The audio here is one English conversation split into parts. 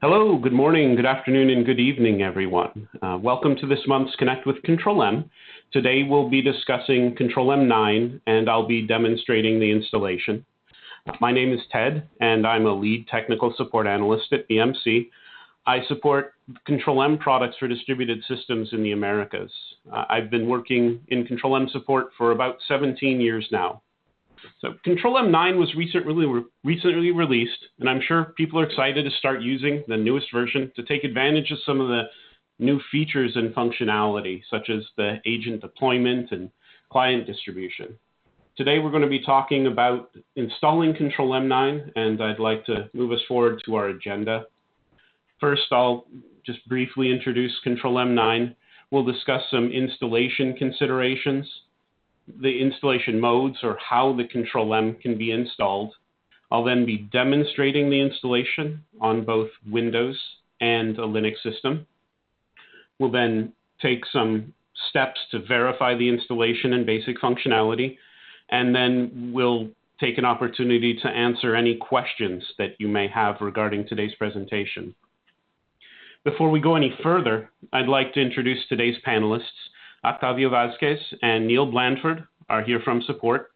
Hello, good morning, good afternoon, and good evening, everyone. Welcome to this month's Connect with Control-M. Today we'll be discussing Control-M 9, and I'll be demonstrating the installation. My name is Ted, and I'm a lead technical support analyst at BMC. I support Control-M products for distributed systems in the Americas. I've been working in Control-M support for about 17 years now. So Control-M 9 was recently released, and I'm sure people are excited to start using the newest version to take advantage of some of the new features and functionality, such as the agent deployment and client distribution. Today, we're going to be talking about installing Control-M 9, and I'd like to move us forward to our agenda. First, I'll just briefly introduce Control-M 9. We'll discuss some installation considerations, the installation modes, or how the Control-M can be installed. I'll then be demonstrating the installation on both Windows and a Linux system. We'll then take some steps to verify the installation and basic functionality, and then we'll take an opportunity to answer any questions that you may have regarding today's presentation. Before we go any further, I'd like to introduce today's panelists. Octavio Vasquez and Neil Blandford are here from support.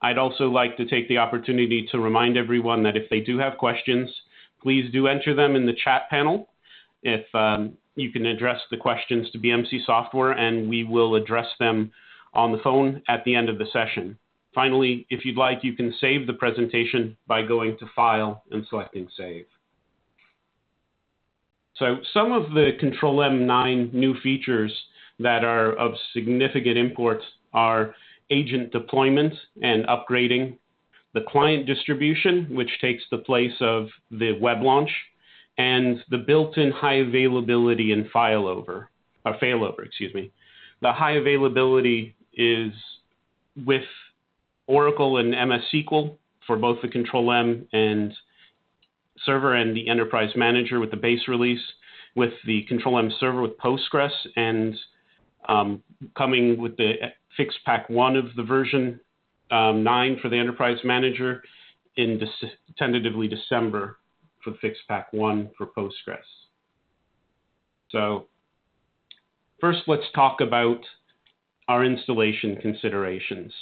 I'd also like to take the opportunity to remind everyone that if they do have questions, please do enter them in the chat panel. If you can address the questions to BMC Software, and we will address them on the phone at the end of the session. Finally, if you'd like, you can save the presentation by going to File and selecting Save. So some of the Control-M 9 new features that are of significant import are agent deployment and upgrading, the client distribution, which takes the place of the web launch, and the built-in high availability and failover. The high availability is with Oracle and MS SQL for both the Control-M and server and the Enterprise Manager with the base release, with the Control-M server with Postgres, and coming with the fixed pack 1 of the version 9 for the Enterprise Manager in tentatively December for fixed pack 1 for Postgres. So first, let's talk about our installation considerations.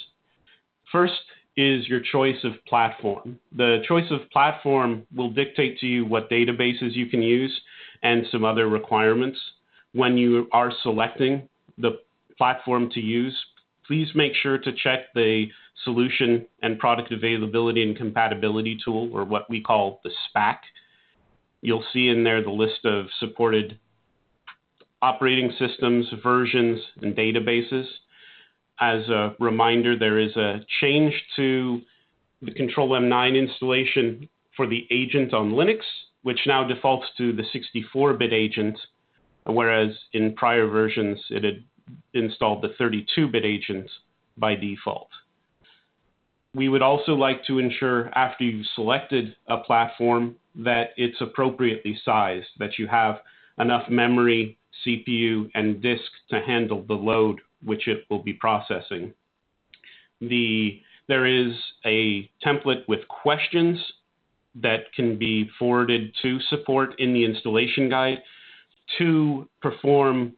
First is your choice of platform. The choice of platform will dictate to you what databases you can use and some other requirements. When you are selecting the platform to use, please make sure to check the Solution and Product Availability and Compatibility tool, or what we call the SPAC. You'll see in there the list of supported operating systems, versions, and databases. As a reminder, there is a change to the Control-M 9 installation for the agent on Linux, which now defaults to the 64-bit agent, whereas in prior versions it had installed the 32-bit agent by default. We would also like to ensure, after you've selected a platform, that it's appropriately sized, that you have enough memory, CPU, and disk to handle the load which it will be processing. There is a template with questions that can be forwarded to support in the installation guide to perform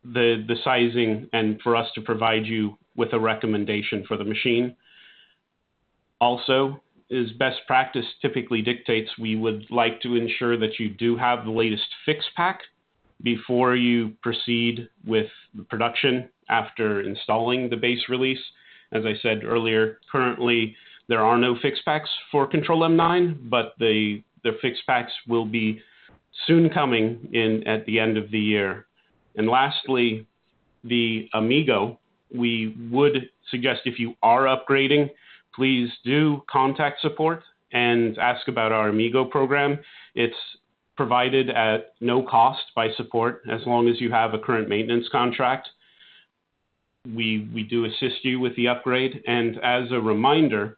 the sizing and for us to provide you with a recommendation for the machine. Also, as best practice typically dictates, we would like to ensure that you do have the latest fix pack before you proceed with the production after installing the base release. As I said earlier, currently there are no fix packs for Control-M 9, but the fix packs will be soon coming in at the end of the year. And lastly, the Amigo. We would suggest, if you are upgrading, please do contact support and ask about our Amigo program. It's provided at no cost by support as long as you have a current maintenance contract. We do assist you with the upgrade. And as a reminder,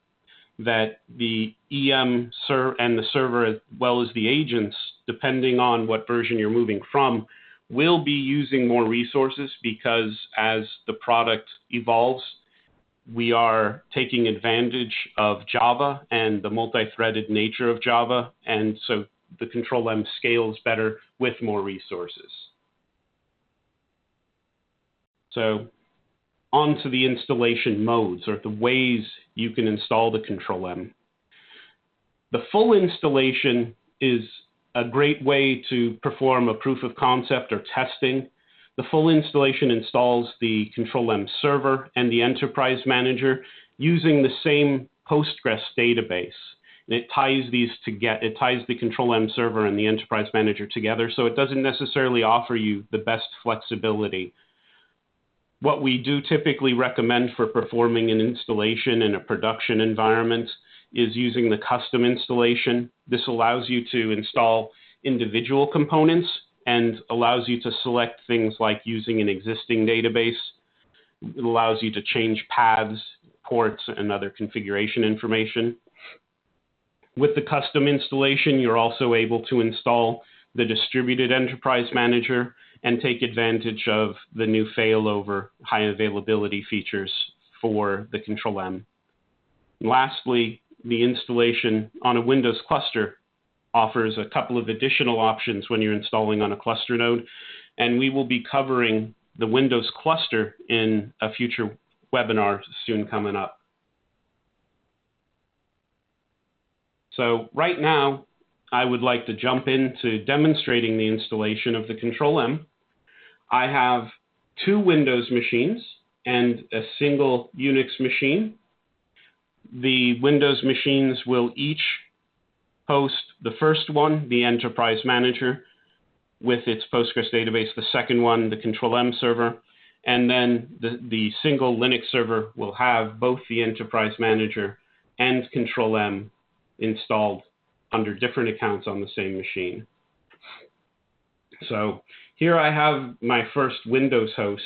that the EM and the server, as well as the agents, depending on what version you're moving from, will be using more resources, because as the product evolves, we are taking advantage of Java and the multi-threaded nature of Java. And so the Control-M scales better with more resources. So on to the installation modes, or the ways you can install the Control-M. The full installation is a great way to perform a proof of concept or testing. The full installation installs the Control-M server and the Enterprise Manager using the same Postgres database. And it ties the Control-M server and the Enterprise Manager together, so it doesn't necessarily offer you the best flexibility. What we do typically recommend for performing an installation in a production environment is using the custom installation. This allows you to install individual components and allows you to select things like using an existing database. It allows you to change paths, ports, and other configuration information. With the custom installation, you're also able to install the distributed Enterprise Manager and take advantage of the new failover high availability features for the Control-M. Lastly, the installation on a Windows cluster offers a couple of additional options when you're installing on a cluster node, and we will be covering the Windows cluster in a future webinar soon coming up. So right now, I would like to jump into demonstrating the installation of the Control-M. I have 2 Windows machines and a single Unix machine. The Windows machines will each host the first one, the Enterprise Manager, with its Postgres database, the second one, the Control-M server, and then the single Linux server will have both the Enterprise Manager and Control-M installed under different accounts on the same machine. So here I have my first Windows host,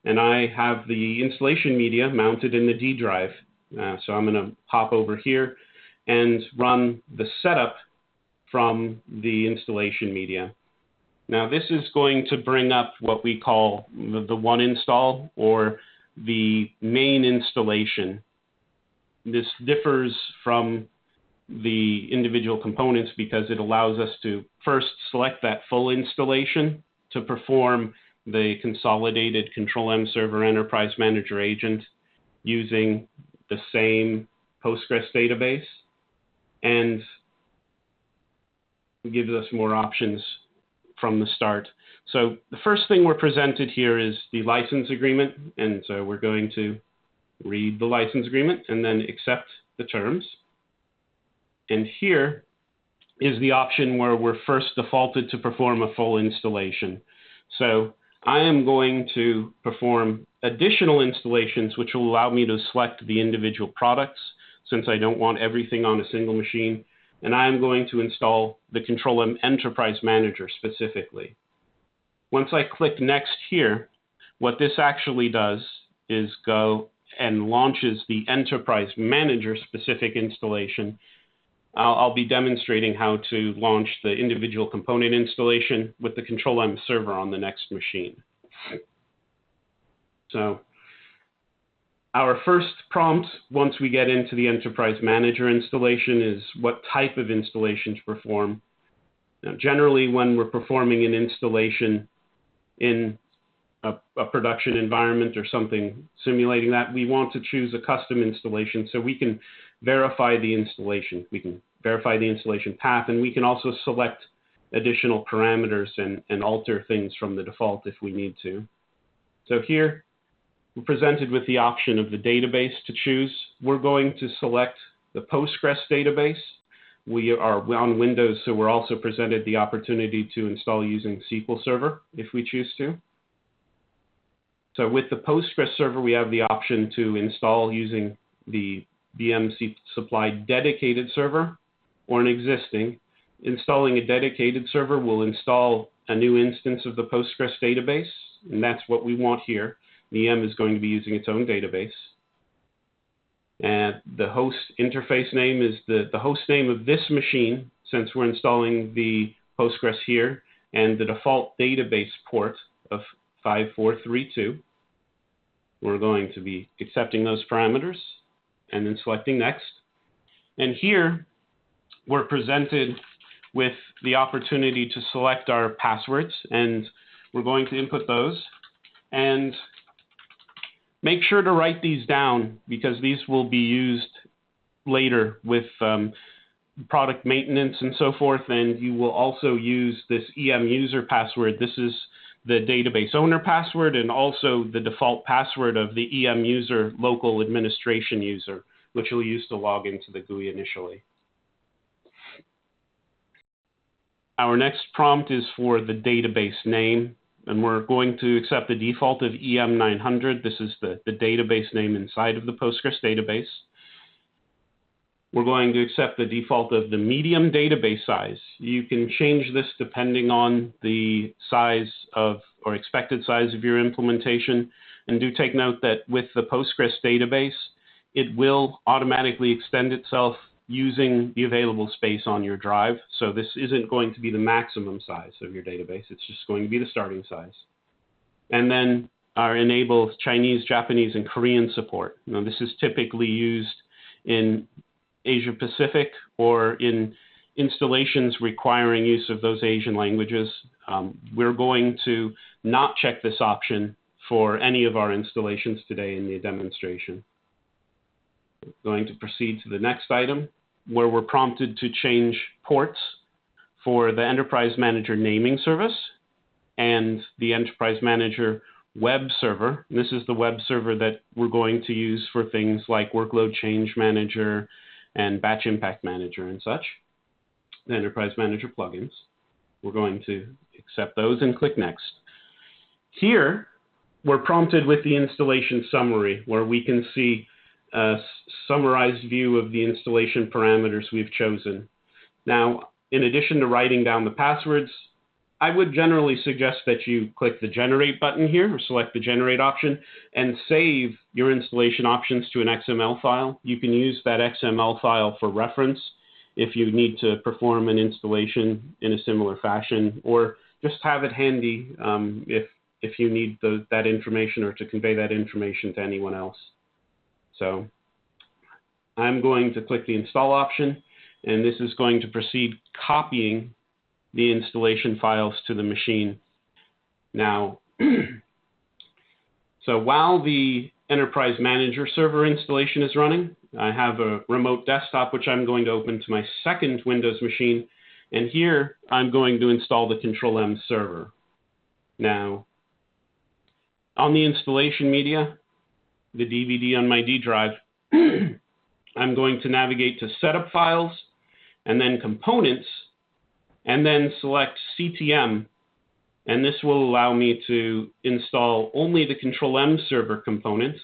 and I have the installation media mounted in the D drive. So I'm going to hop over here and run the setup from the installation media. Now this is going to bring up what we call the one install, or the main installation. This differs from the individual components because it allows us to first select that full installation to perform the consolidated Control-M server Enterprise Manager agent using the same Postgres database, and gives us more options from the start. So the first thing we're presented here is the license agreement, and so we're going to read the license agreement and then accept the terms. And here is the option where we're first defaulted to perform a full installation. So I am going to perform additional installations, which will allow me to select the individual products, since I don't want everything on a single machine. And I am going to install the Control-M Enterprise Manager specifically. Once I click Next here, what this actually does is go and launches the Enterprise Manager specific installation. I'll be demonstrating how to launch the individual component installation with the Control-M server on the next machine. So our first prompt, once we get into the Enterprise Manager installation, is what type of installation to perform. Now, generally, when we're performing an installation in a production environment or something simulating that, we want to choose a custom installation so we can verify the installation. We can verify the installation path, and we can also select additional parameters and alter things from the default if we need to. So here, we're presented with the option of the database to choose. We're going to select the Postgres database. We are on Windows, so we're also presented the opportunity to install using SQL Server if we choose to. So with the Postgres server, we have the option to install using the VMC supplied dedicated server or an existing. Installing a dedicated server will install a new instance of the Postgres database, and that's what we want here. The EM is going to be using its own database. And the host interface name is the host name of this machine, since we're installing the Postgres here, and the default database port of 5432. We're going to be accepting those parameters and then selecting Next. And here we're presented with the opportunity to select our passwords, and we're going to input those. And make sure to write these down because these will be used later with product maintenance and so forth, and you will also use this EM user password. This is the database owner password and also the default password of the EM user local administration user, which you'll use to log into the GUI initially. Our next prompt is for the database name, and we're going to accept the default of EM900. This is the database name inside of the Postgres database. We're going to accept the default of the medium database size. You can change this depending on the size of or expected size of your implementation. And do take note that with the Postgres database, it will automatically extend itself using the available space on your drive. So this isn't going to be the maximum size of your database. It's just going to be the starting size. And then our enable Chinese, Japanese, and Korean support. Now, this is typically used in Asia Pacific or in installations requiring use of those Asian languages. We're going to not check this option for any of our installations today in the demonstration. Going to proceed to the next item, where we're prompted to change ports for the Enterprise Manager naming service and the Enterprise Manager web server. This is the web server that we're going to use for things like Workload Change Manager and Batch Impact Manager and such, the Enterprise Manager plugins. We're going to accept those and click Next. Here, we're prompted with the installation summary, where we can see a summarized view of the installation parameters we've chosen. Now, in addition to writing down the passwords, I would generally suggest that you click the Generate button here, or select the Generate option, and save your installation options to an XML file. You can use that XML file for reference if you need to perform an installation in a similar fashion, or just have it handy if you need that information or to convey that information to anyone else. So I'm going to click the Install option, and this is going to proceed copying the installation files to the machine. Now, so while the Enterprise Manager server installation is running, I have a remote desktop which I'm going to open to my second Windows machine, and here I'm going to install the Control-M server. Now, on the installation media, the DVD on my D drive, I'm going to navigate to Setup Files, and then Components, and then select CTM, and this will allow me to install only the Control-M server component,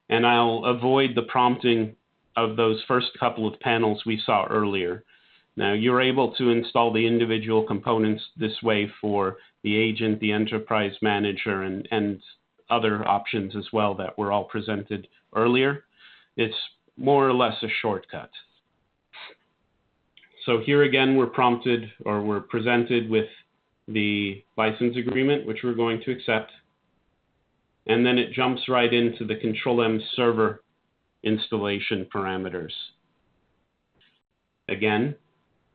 and I'll avoid the prompting of those first couple of panels we saw earlier. Now, you're able to install the individual components this way for the agent, the Enterprise Manager, and other options as well that were all presented earlier. It's more or less a shortcut. So here again, we're prompted, or we're presented with the license agreement, which we're going to accept. And then it jumps right into the Control-M server installation parameters. Again,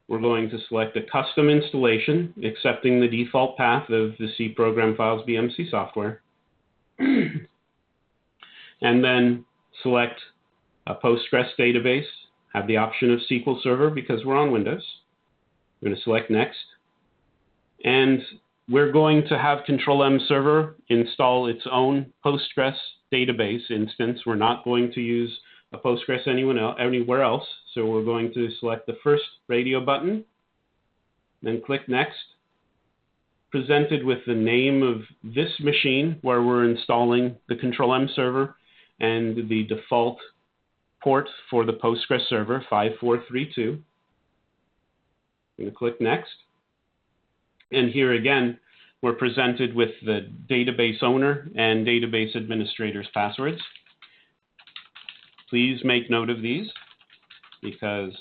we're going to select a custom installation, accepting the default path of the C program files BMC software. And then select a Postgres database, have the option of SQL Server because we're on Windows. We're going to select Next. And we're going to have Control-M Server install its own Postgres database instance. We're not going to use a Postgres anywhere else. So we're going to select the first radio button, then click Next. Presented with the name of this machine where we're installing the Control-M server and the default port for the Postgres server, 5432. I'm going to click Next. And here again, we're presented with the database owner and database administrator's passwords. Please make note of these because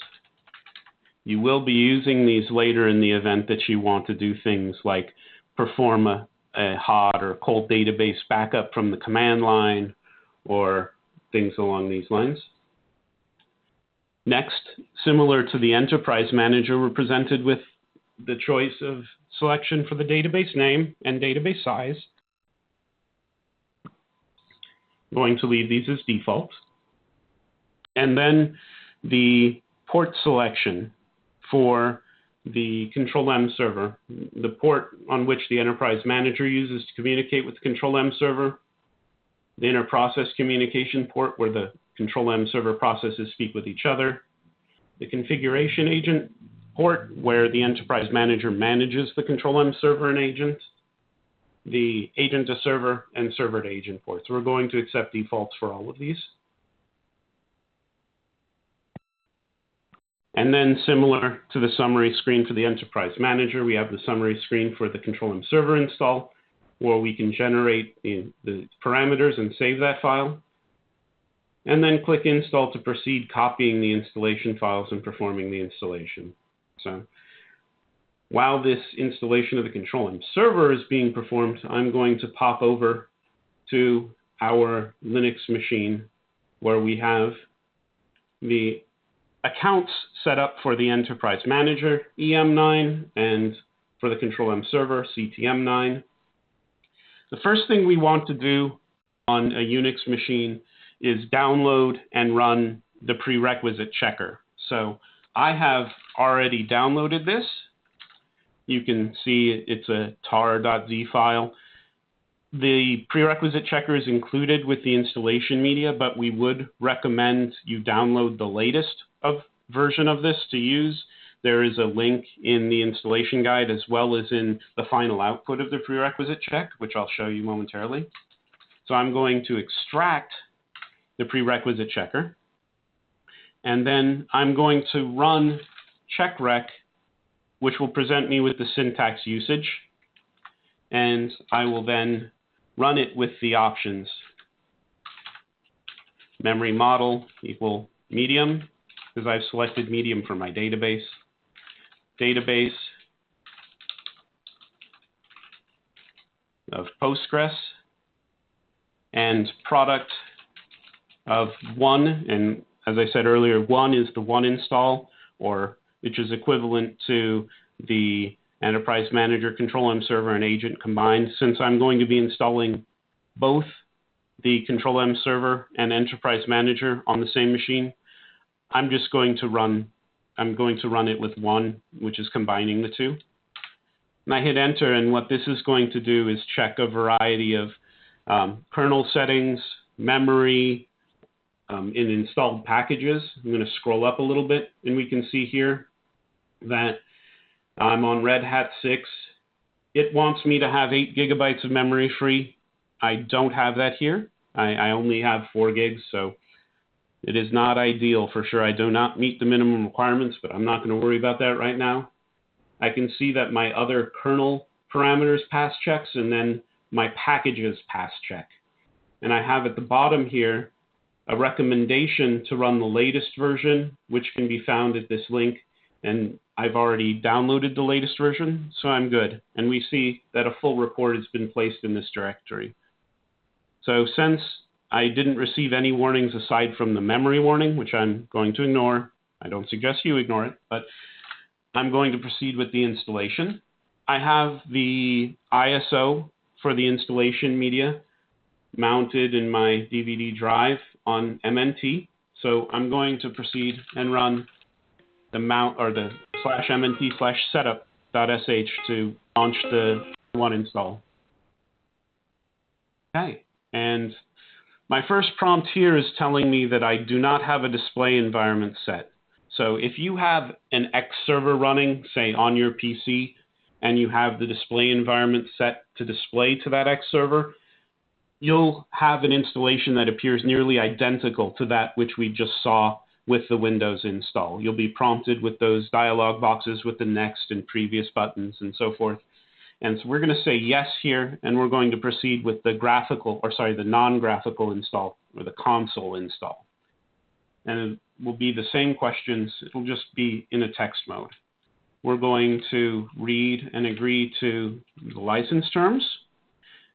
you will be using these later in the event that you want to do things like perform a hot or cold database backup from the command line or things along these lines. Next, similar to the Enterprise Manager, we're presented with the choice of selection for the database name and database size. I'm going to leave these as default. And then the port selection for the Control-M server, the port on which the Enterprise Manager uses to communicate with the Control-M server, the inter-process communication port where the Control-M server processes speak with each other, the configuration agent port where the Enterprise Manager manages the Control-M server and agent, the agent to server and server to agent ports. We're going to accept defaults for all of these. And then similar to the summary screen for the Enterprise Manager, we have the summary screen for the Control-M server install, where we can generate the parameters and save that file. And then click Install to proceed copying the installation files and performing the installation. So while this installation of the Control-M server is being performed, I'm going to pop over to our Linux machine where we have the accounts set up for the Enterprise Manager, EM9, and for the Control-M server, CTM9. The first thing we want to do on a Unix machine is download and run the prerequisite checker. So I have already downloaded this. You can see it's a tar.z file. The prerequisite checker is included with the installation media, but we would recommend you download the latest version of this to use. There is a link in the installation guide as well as in the final output of the prerequisite check, which I'll show you momentarily. So I'm going to extract the prerequisite checker, and then I'm going to run checkrec, which will present me with the syntax usage, and I will then run it with the options. Memory model equal medium, because I've selected medium for my database. Database of Postgres, and product of 1, and as I said earlier, 1 is the 1 install, or which is equivalent to the Enterprise Manager, Control-M server, and agent combined. Since I'm going to be installing both the Control-M server and Enterprise Manager on the same machine, I'm going to run it with 1, which is combining the two. And I hit enter, and what this is going to do is check a variety of kernel settings, memory, in installed packages. I'm going to scroll up a little bit, and we can see here that I'm on Red Hat 6. It wants me to have 8 gigabytes of memory free. I don't have that here. I only have 4 gigs, so it is not ideal for sure. I do not meet the minimum requirements, but I'm not going to worry about that right now. I can see that my other kernel parameters pass checks, and then my packages pass check. And I have at the bottom here a recommendation to run the latest version, which can be found at this link. And I've already downloaded the latest version, so I'm good. And we see that a full report has been placed in this directory. So since I didn't receive any warnings aside from the memory warning, which I'm going to ignore, I don't suggest you ignore it, but I'm going to proceed with the installation. I have the ISO for the installation media mounted in my DVD drive on MNT. So I'm going to proceed and run the mount or the /mnt/setup.sh to launch the one install. Okay, and my first prompt here is telling me that I do not have a display environment set. So if you have an X server running, say on your PC, and you have the display environment set to display to that X server, you'll have an installation that appears nearly identical to that which we just saw with the Windows install. You'll be prompted with those dialog boxes with the next and previous buttons and so forth. And so we're going to say yes here, and we're going to proceed with the the non-graphical install, or the console install. And it will be the same questions. It'll just be in a text mode. We're going to read and agree to the license terms.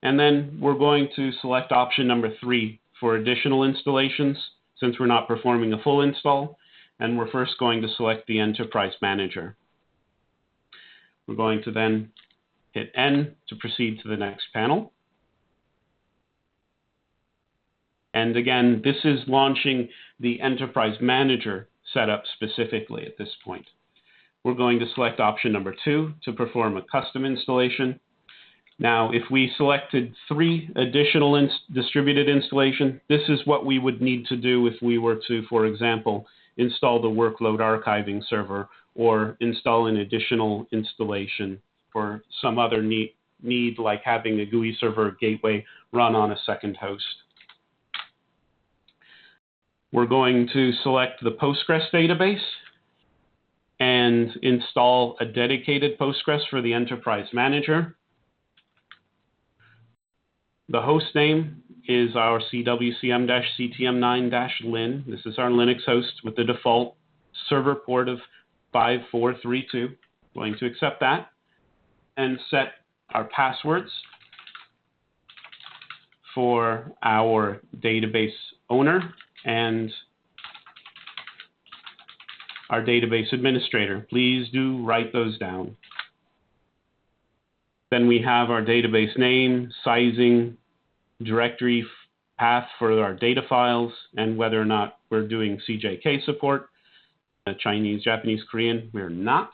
And then we're going to select option number 3 for additional installations, since we're not performing a full install. And we're first going to select the Enterprise Manager. We're going to then hit N to proceed to the next panel. And again, this is launching the Enterprise Manager setup specifically at this point. We're going to select option number 2 to perform a custom installation. Now, if we selected 3 additional distributed installation, this is what we would need to do if we were to, for example, install the workload archiving server or install an additional installation for some other need like having a GUI server or gateway run on a second host. We're going to select the Postgres database and install a dedicated Postgres for the Enterprise Manager. The host name is our CWCM-CTM9-Lin. This is our Linux host with the default server port of 5432. Going to accept that and set our passwords for our database owner and our database administrator. Please do write those down. Then we have our database name, sizing, directory path for our data files, and whether or not we're doing CJK support, Chinese, Japanese, Korean. We're not.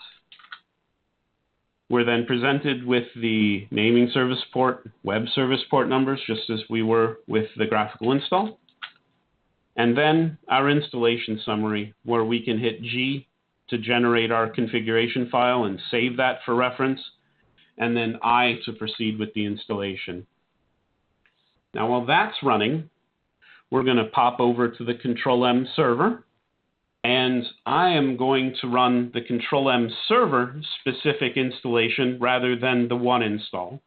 We're then presented with the naming service port, web service port numbers, just as we were with the graphical install. And then our installation summary, where we can hit G to generate our configuration file and save that for reference, and then I to proceed with the installation. Now, while that's running, we're going to pop over to the Control-M server, and I am going to run the Control-M server specific installation rather than the one install.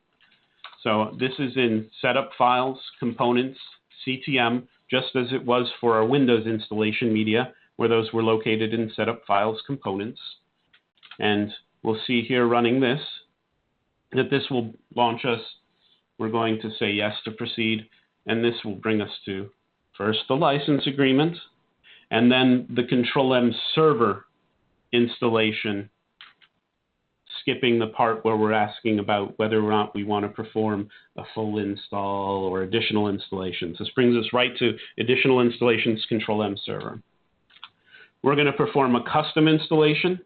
So this is in Setup Files, Components, CTM, just as it was for our Windows installation media, where those were located in Setup Files, Components. And we'll see here running this, that this will launch us. We're going to say yes to proceed, and this will bring us to first the license agreement, and then the Control-M server installation, skipping the part where we're asking about whether or not we want to perform a full install or additional installations. This brings us right to additional installations, Control-M server. We're going to perform a custom installation.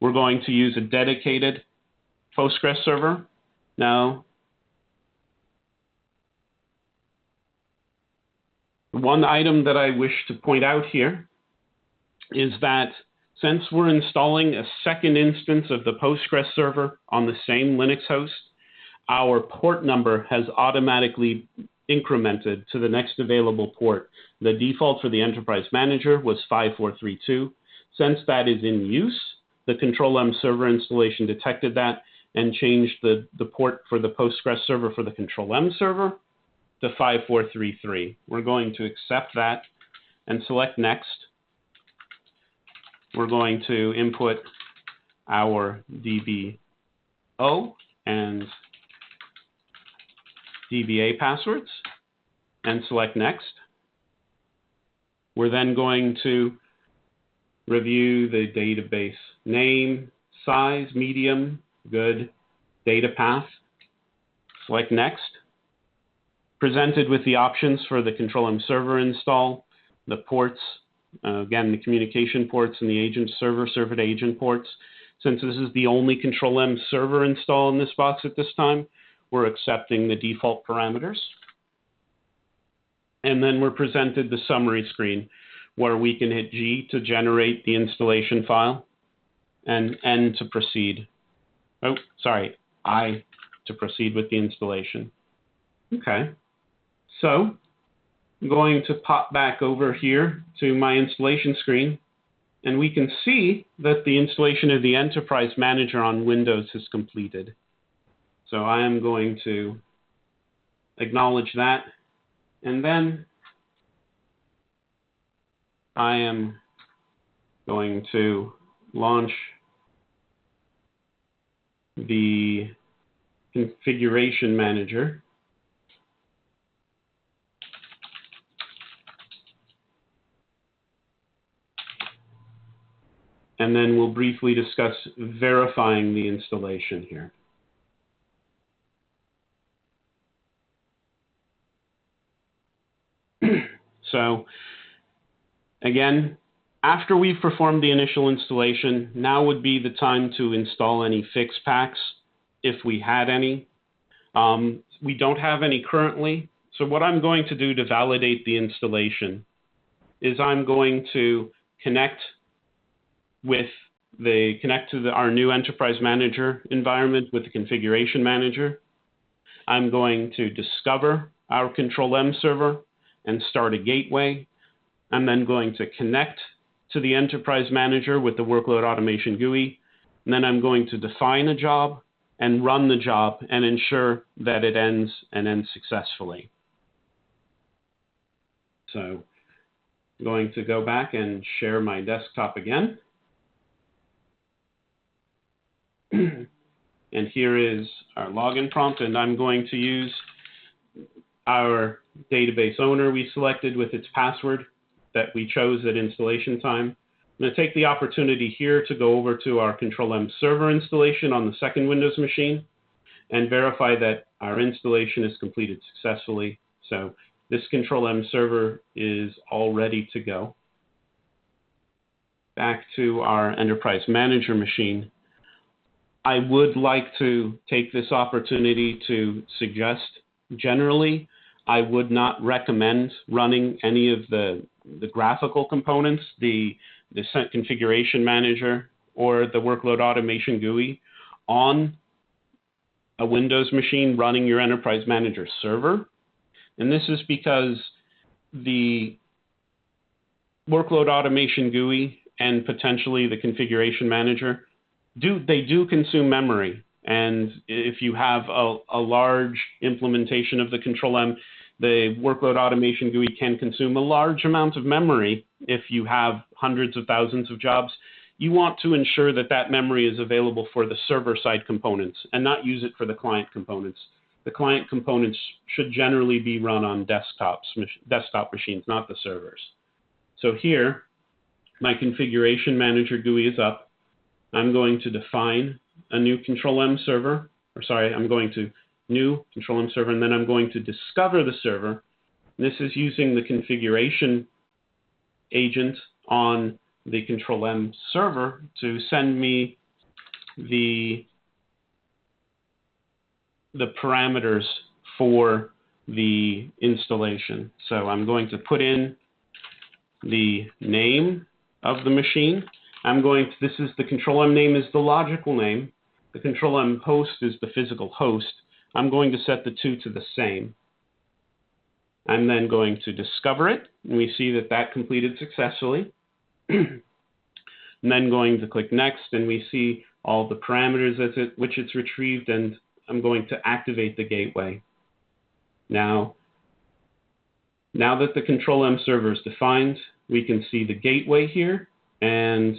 We're going to use a dedicated Postgres server. Now, one item that I wish to point out here is that since we're installing a second instance of the Postgres server on the same Linux host, our port number has automatically incremented to the next available port. The default for the Enterprise Manager was 5432. Since that is in use, the Control-M server installation detected that and changed the port for the Postgres server for the Control-M server to 5433. We're going to accept that and select Next. We're going to input our DBO and DBA passwords and select Next. We're then going to review the database name, size, medium, good, data path. Select Next. Presented with the options for the Control-M server install, the ports, again, the communication ports and the agent server to agent ports. Since this is the only Control-M server install in this box at this time, we're accepting the default parameters. And then we're presented the summary screen where we can hit G to generate the installation file and N to proceed. Oh, sorry, I to proceed with the installation. Okay, so I'm going to pop back over here to my installation screen, and we can see that the installation of the Enterprise Manager on Windows is completed. So I am going to acknowledge that, and then I am going to launch the Configuration Manager. and then we'll briefly discuss verifying the installation here. So again, after we've performed the initial installation, now would be the time to install any fix packs if we had any. We don't have any currently. So what I'm going to do to validate the installation is I'm going to connect to our new Enterprise Manager environment with the Configuration Manager. I'm going to discover our Control-M server and start a gateway. I'm then going to connect to the Enterprise Manager with the Workload Automation GUI. And then I'm going to define a job and run the job and ensure that it ends successfully. So I'm going to go back and share my desktop again. And here is our login prompt, and I'm going to use our database owner we selected with its password that we chose at installation time. I'm going to take the opportunity here to go over to our Control-M server installation on the second Windows machine and verify that our installation is completed successfully. So this Control-M server is all ready to go. Back to our Enterprise Manager machine. I would like to take this opportunity to suggest, generally, I would not recommend running any of the graphical components, the Configuration Manager or the Workload Automation GUI on a Windows machine running your Enterprise Manager server. And this is because the Workload Automation GUI and potentially the Configuration Manager do consume memory. And if you have a large implementation of the Control-M, the Workload Automation GUI can consume a large amount of memory. If you have hundreds of thousands of jobs, you want to ensure that that memory is available for the server-side components and not use it for the client components. The client components should generally be run on desktop machines, not the servers. So here, my Configuration Manager GUI is up. I'm going to define a new Control-M server, I'm going to new Control-M server, and then I'm going to discover the server. This is using the configuration agent on the Control-M server to send me the parameters for the installation. So I'm going to put in the name of the machine. This is the Control-M name is the logical name. The Control-M host is the physical host. I'm going to set the two to the same. I'm then going to discover it, and we see that that completed successfully. And then going to click Next, and we see all the parameters which it's retrieved, and I'm going to activate the gateway. Now that the Control-M server is defined, we can see the gateway here, and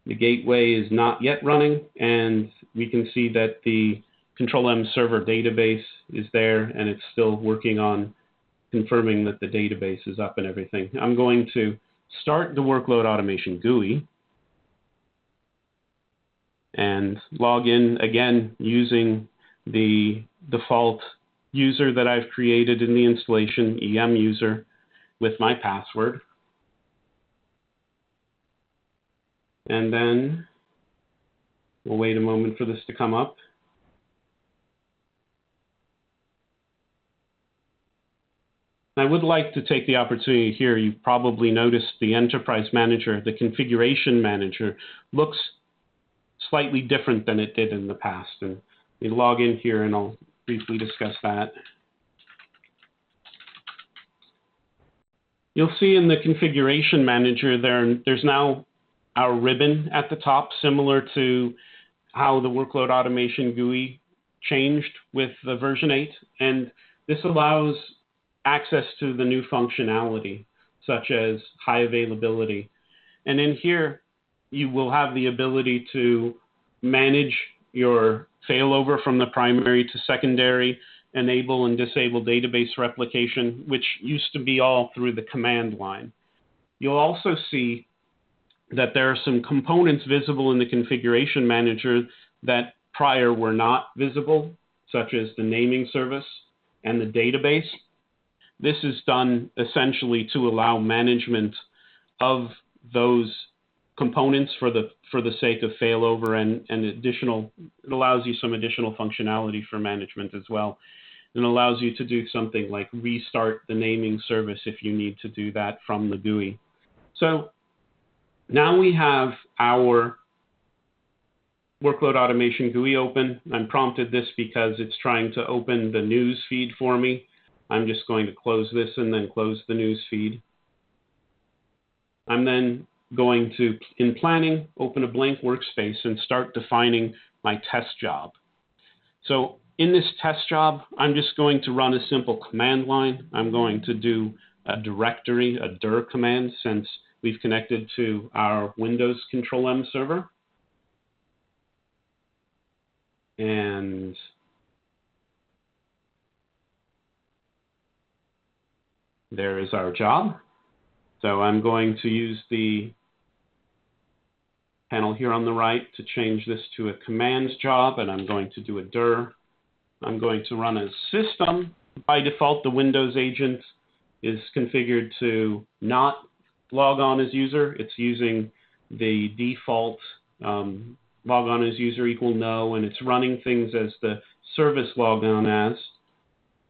the gateway is not yet running, and we can see that the Control-M server database is there, and it's still working on confirming that the database is up and everything. I'm going to start the Workload Automation GUI and log in again using the default user that I've created in the installation, EM user, with my password. And then we'll wait a moment for this to come up. I would like to take the opportunity here. You've probably noticed the Enterprise Manager, the Configuration Manager, looks slightly different than it did in the past. And we log in here and I'll briefly discuss that. You'll see in the Configuration Manager there's now our ribbon at the top, similar to how the Workload Automation GUI changed with the version 8. And this allows access to the new functionality, such as high availability. And in here, you will have the ability to manage your failover from the primary to secondary, enable and disable database replication, which used to be all through the command line. You'll also see that there are some components visible in the configuration manager that prior were not visible, such as the naming service and the database. This is done essentially to allow management of those components for the sake of failover and additional. It allows you some additional functionality for management as well. And allows you to do something like restart the naming service if you need to do that from the GUI. So now we have our workload automation GUI open. I'm prompted this because it's trying to open the news feed for me. I'm just going to close this and then close the news feed. I'm then going to, in planning, open a blank workspace and start defining my test job. So in this test job, I'm just going to run a simple command line. I'm going to do a directory, a dir command, since we've connected to our Windows Control-M server. And there is our job. So I'm going to use the panel here on the right to change this to a commands job, and I'm going to do a dir. I'm going to run a system. By default, the Windows agent is configured to not log on as user. It's using the default log on as user equal no, and it's running things as the service log on as.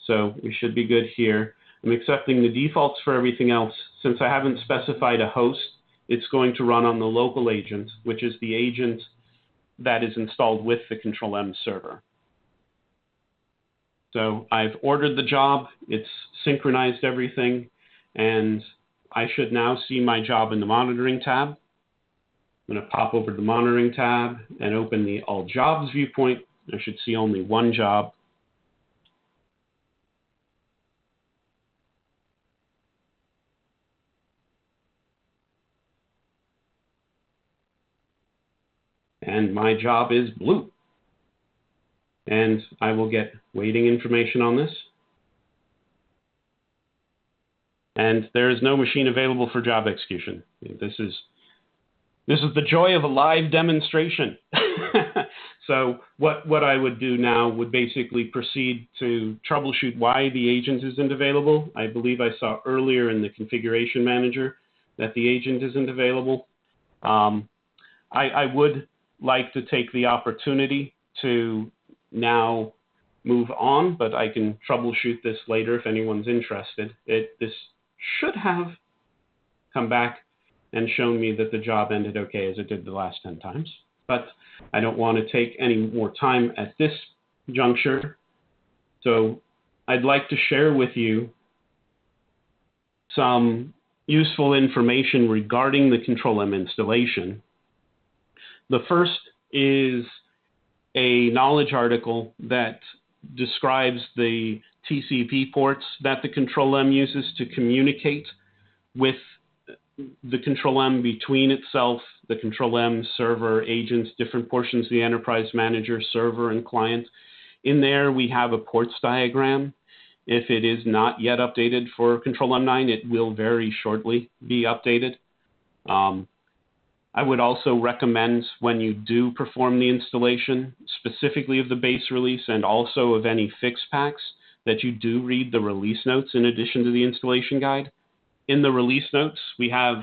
So we should be good here. I'm accepting the defaults for everything else. Since I haven't specified a host, it's going to run on the local agent, which is the agent that is installed with the Control-M server. So I've ordered the job, it's synchronized everything, and I should now see my job in the monitoring tab. I'm going to pop over to the monitoring tab and open the all jobs viewpoint. I should see only one job. And my job is blue. And I will get waiting information on this. And there is no machine available for job execution. This is the joy of a live demonstration. So what I would do now would basically proceed to troubleshoot why the agent isn't available. I believe I saw earlier in the configuration manager that the agent isn't available. I would like to take the opportunity to now move on, but I can troubleshoot this later if anyone's interested. This should have come back and shown me that the job ended okay as it did the last 10 times. But I don't want to take any more time at this juncture. So I'd like to share with you some useful information regarding the Control-M installation. The first is a knowledge article that describes the TCP ports that the Control-M uses to communicate with the Control-M between itself, the Control-M server, agents, different portions of the Enterprise Manager, server, and client. In there, we have a ports diagram. If it is not yet updated for Control-M 9, it will very shortly be updated. I would also recommend when you do perform the installation, specifically of the base release and also of any fix packs, that you do read the release notes in addition to the installation guide. In the release notes, we have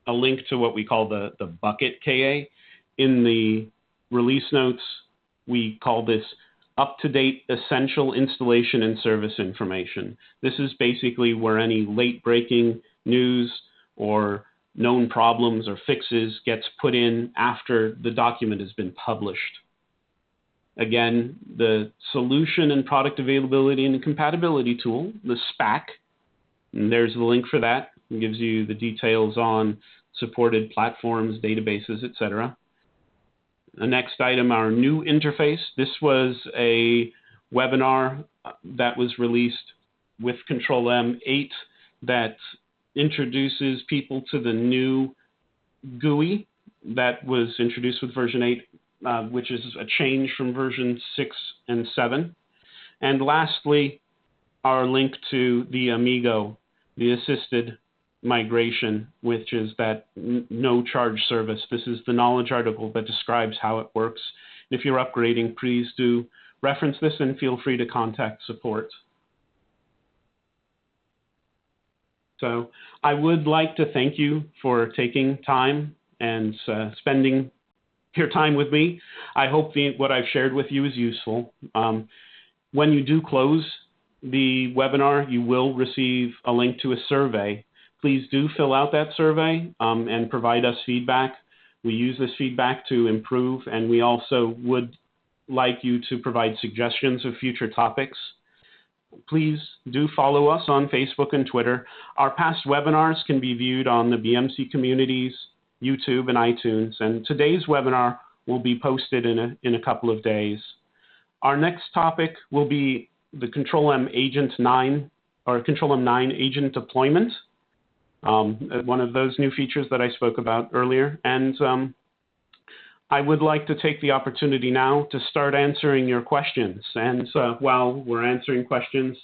a link to what we call the bucket KA. In the release notes, we call this up-to-date essential installation and service information. This is basically where any late-breaking news or known problems or fixes gets put in after the document has been published. Again, the Solution and Product Availability and Compatibility tool, the SPAC, and there's the link for that. It gives you the details on supported platforms, databases, etc. The next item, our new interface. This was a webinar that was released with Control-M 8 that introduces people to the new GUI that was introduced with version 8, which is a change from version 6 and 7. And lastly, our link to the Amigo, the assisted migration, which is that no charge service. This is the knowledge article that describes how it works. If you're upgrading, please do reference this and feel free to contact support. So I would like to thank you for taking time and spending your time with me. I hope what I've shared with you is useful. When you do close the webinar, you will receive a link to a survey. Please do fill out that survey and provide us feedback. We use this feedback to improve, and we also would like you to provide suggestions of future topics. Please do follow us on Facebook and Twitter. Our past webinars can be viewed on the BMC Communities, YouTube, and iTunes, and today's webinar will be posted in a couple of days. Our next topic will be the Control-M Agent 9, or Control-M 9 agent deployment, one of those new features that I spoke about earlier. And I would like to take the opportunity now to start answering your questions. And while we're answering questions,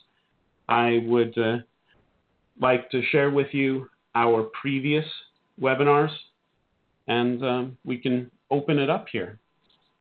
I would like to share with you our previous webinars, and we can open it up here.